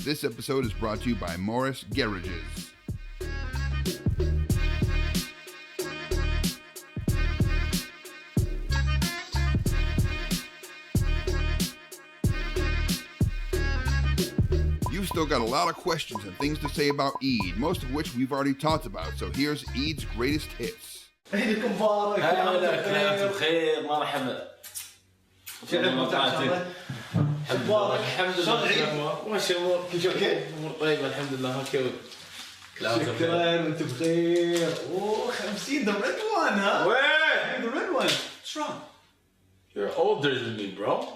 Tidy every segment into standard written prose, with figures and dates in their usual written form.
This episode is brought to you by Morris Garages. You've still got a lot of questions and things to say about Eid, most of which we've already talked about, so here's Eid's greatest hits. عيد مبارك يا هلا بخير مرحبا. مبارك الحمد لله. ما شاء الله كل شيء امور طيبه الحمد لله. هكذا شكرا وانت بخير. اوه 50 the red one ها. Where? The red one. What's wrong? You're older than me, bro.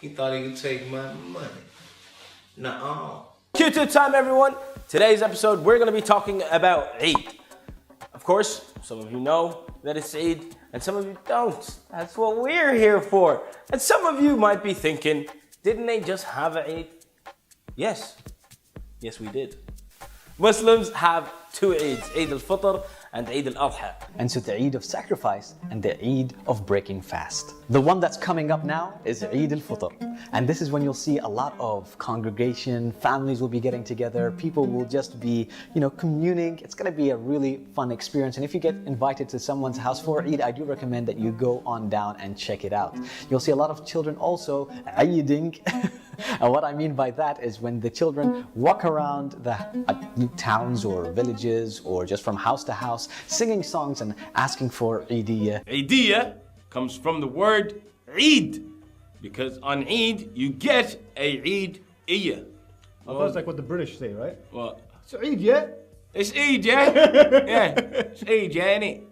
He thought he could take my money. Nuh-uh. QTIp time, everyone. Today's episode, we're going to be talking about Eid. Of course, some of you know that it's Eid, and some of you don't. That's what we're here for. And some of you might be thinking, didn't they just have an Eid? Yes. Yes, we did. Muslims have two Eids, Eid al-Fitr and Eid al-Adha. And so the Eid of sacrifice and the Eid of breaking fast. The one that's coming up now is Eid al-Fitr. And this is when you'll see a lot of congregation, families will be getting together, people will just be, communing. It's gonna be a really fun experience. And if you get invited to someone's house for Eid, I do recommend that you go on down and check it out. You'll see a lot of children also Eiding. And what I mean by that is when the children walk around the towns or villages or just from house to house, singing songs and asking for Eidiyah. Eidiyah comes from the word Eid, because on Eid you get a Eidiyah. I thought it's like what the British say, right? Well, It's Eid, yeah? it's Eid, yeah? Yeah, it's Eid, yeah, innit?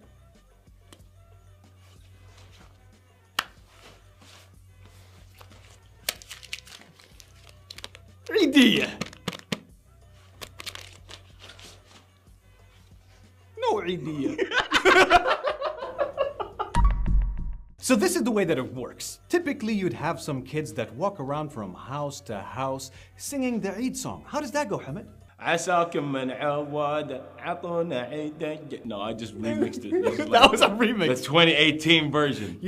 Eidiyah. No Eidiyah. So this is the way that it works. Typically, you'd have some kids that walk around from house to house singing the Eid song. How does that go, Hamid? عساكم من عواد عطونا عيدا. No, I just remixed it. That was a remix. The 2018 version.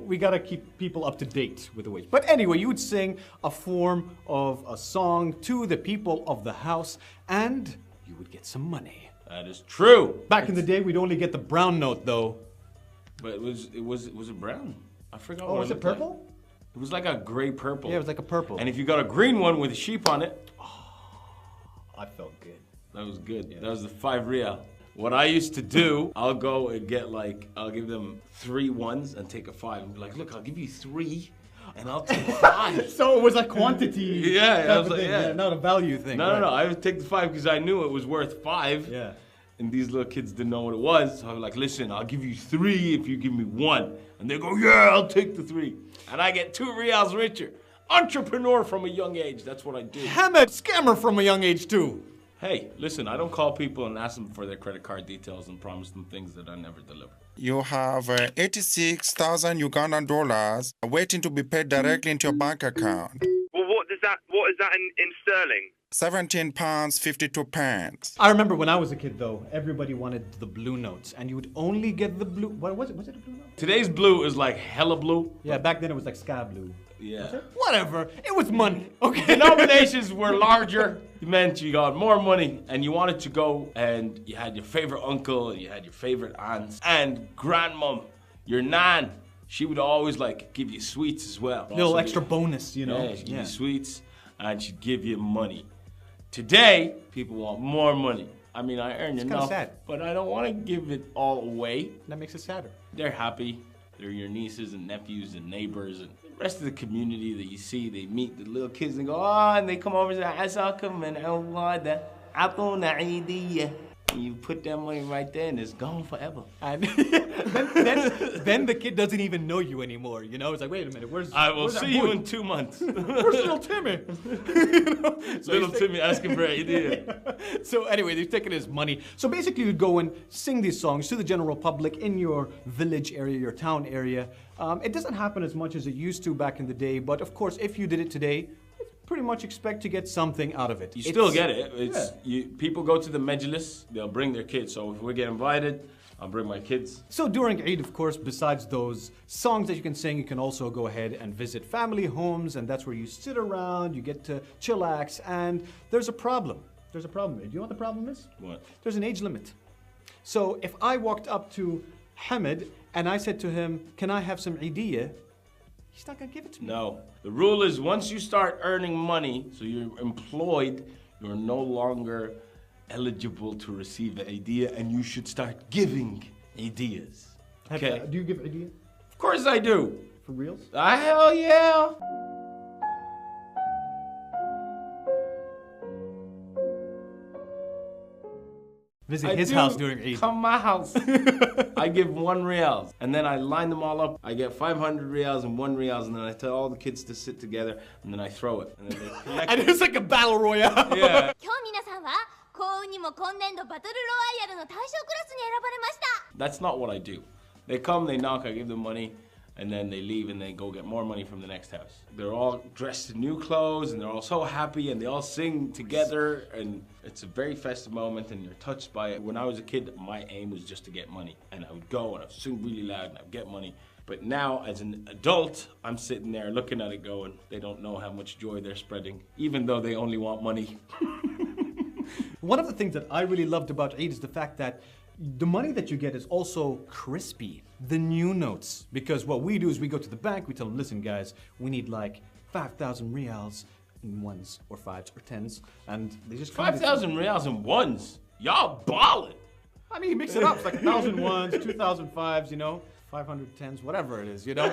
We gotta keep people up to date with the ways. But anyway, you would sing a form of a song to the people of the house, and you would get some money. That is true. Back in the day, we'd only get the brown note, though. But it was brown. I forgot. Oh, what was it looked like. purple? It was like a gray purple. Yeah, it was like a purple. And if you got a green one with a sheep on it, I felt good. that was good. Yeah. That was the 5 real. What I used to do, I'll go and get I'll give them 3 ones and take a 5 and be like, look, I'll give you 3 and I'll take 5. So it was a quantity Yeah, I was like, thing, yeah. not a value thing. No, I would take the 5 because I knew it was worth 5. Yeah. And these little kids didn't know what it was. So I was like, listen, I'll give you 3 if you give me 1. And they go, yeah, I'll take the 3. And I get 2 reals richer. Entrepreneur from a young age, that's what I do. Hamid, scammer from a young age too. Hey, listen, I don't call people and ask them for their credit card details and promise them things that I never deliver. You have 86,000 Ugandan dollars waiting to be paid directly into your bank account. Well, what is that in sterling? 17 pounds, 52 pence. I remember when I was a kid though, everybody wanted the blue notes, and you would only get the blue. What was it? Was it a blue note? Today's blue is like hella blue. Yeah, back then it was like sky blue. Yeah. Whatever. It was money. Okay. Denominations were larger. It meant you got more money and you wanted to go and you had your favorite uncle and you had your favorite aunts and grandmom, your nan. She would always give you sweets as well. Little extra bonus, Yeah, she'd give you sweets and she'd give you money. Today, people want more money. I mean, I earn enough, sad. but I don't want to give it all away. That makes it sadder. They're happy. They're your nieces and nephews and neighbors and the rest of the community that you see. They meet the little kids and go, and they come over and say, عساكم من عواد عطونا عيدية. And you put that money right there and it's gone forever. And then the kid doesn't even know you anymore. It's like, wait a minute, I will where's see you in 2 months. Where's little Timmy? So little Timmy asking for an idea. So anyway, they've taken his money. So basically you'd go and sing these songs to the general public in your village area, your town area. It doesn't happen as much as it used to back in the day, but of course, if you did it today, pretty much expect to get something out of it. You still get it. People go to the majlis, they'll bring their kids. So if we get invited, I'll bring my kids. So during Eid, of course, besides those songs that you can sing, you can also go ahead and visit family homes, and that's where you sit around, you get to chillax, and there's a problem. There's a problem. Do you know what the problem is? What? There's an age limit. So if I walked up to Hamid and I said to him, can I have some Eidiyah? He's not gonna give it to me. No. The rule is once you start earning money, so you're employed, you're no longer eligible to receive an idea, and you should start giving ideas. Okay? Do you give Eidiyah? Of course I do. For reals? Hell yeah. Visit his house during Eid. Come my house. I give 1 riyal, and then I line them all up. I get 500 riyals and 1 riyals, and then I tell all the kids to sit together, and then I throw it. And then they collect And it's like a battle royale. Yeah. 今日皆さんは幸運にも今年度バトルロワイヤルの大賞クラスに選ばれました。 That's not what I do. They come, they knock, I give them money, and then they leave and they go get more money from the next house. They're all dressed in new clothes and they're all so happy and they all sing together, and it's a very festive moment and you're touched by it. When I was a kid, my aim was just to get money, and I would go and I would sing really loud and I would get money. But now, as an adult, I'm sitting there looking at it going, they don't know how much joy they're spreading, even though they only want money. One of the things that I really loved about Eid is the fact that the money that you get is also crispy, the new notes. Because what we do is we go to the bank, we tell them, listen guys, we need like 5,000 riyals in ones or fives or tens, and they just 5,000 riyals in ones. Y'all ballin'. I mean, you mix it up, it's like 1,000 ones, 2,000 fives, you know, 500 tens, whatever it is, you know?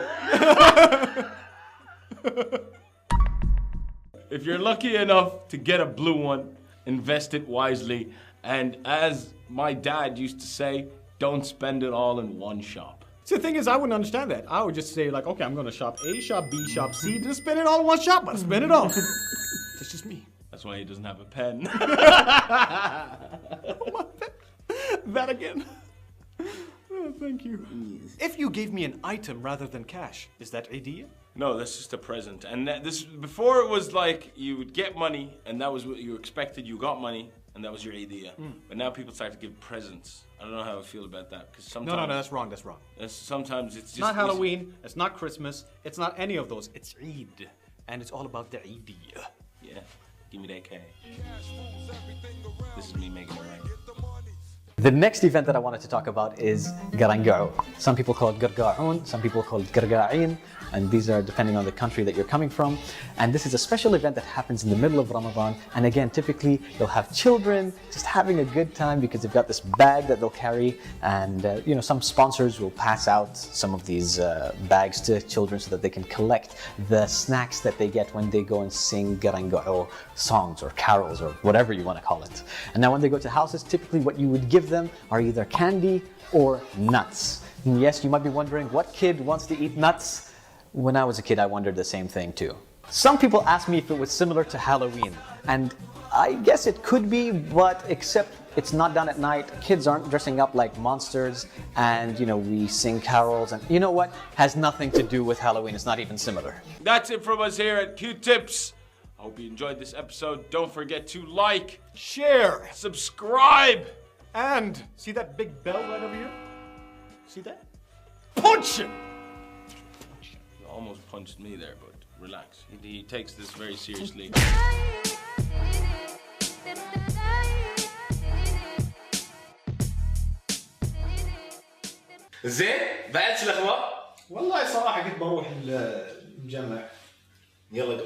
If you're lucky enough to get a blue one, invest it wisely. And as my dad used to say, don't spend it all in one shop. See, the thing is, I wouldn't understand that. I would just say like, okay, I'm gonna shop A, shop B, shop C, just spend it all in one shop, but spend it all. That's just me. That's why he doesn't have a pen. That again. Oh, thank you. If you gave me an item rather than cash, is that Eidiyah? No, that's just a present. And this before it was like you would get money and that was what you expected. You got money and that was your idea. But now people start to give presents. I don't know how I feel about that because sometimes No, that's wrong. That's wrong. Sometimes it's just It's not Halloween. It's not Christmas. It's not any of those. It's Eid, and it's all about the Eidiyah. Yeah, give me that cash. This is me making it right. The next event that I wanted to talk about is Garangao. Some people call it Gargaun, some people call it Garga'in, and these are depending on the country that you're coming from. And this is a special event that happens in the middle of Ramadan. And again, typically you'll have children just having a good time because they've got this bag that they'll carry, and you know, some sponsors will pass out some of these bags to children so that they can collect the snacks that they get when they go and sing Garangao songs or carols or whatever you want to call it. And now when they go to houses, typically what you would give them are either candy or nuts. And yes, you might be wondering, what kid wants to eat nuts? When I was a kid, I wondered the same thing too. Some people asked me if it was similar to Halloween, and I guess it could be, but except it's not done at night. Kids aren't dressing up like monsters, and you know, we sing carols, and you know what? Has nothing to do with Halloween. It's not even similar. That's it from us here at Q-Tips. I hope you enjoyed this episode. Don't forget to like, Share, subscribe, and see that big bell right over here? See that? Punch it! You almost punched me there, but relax. He takes this very seriously. زين بعد شو الاخبار؟ والله صراحة كنت بروح الجامع. يلا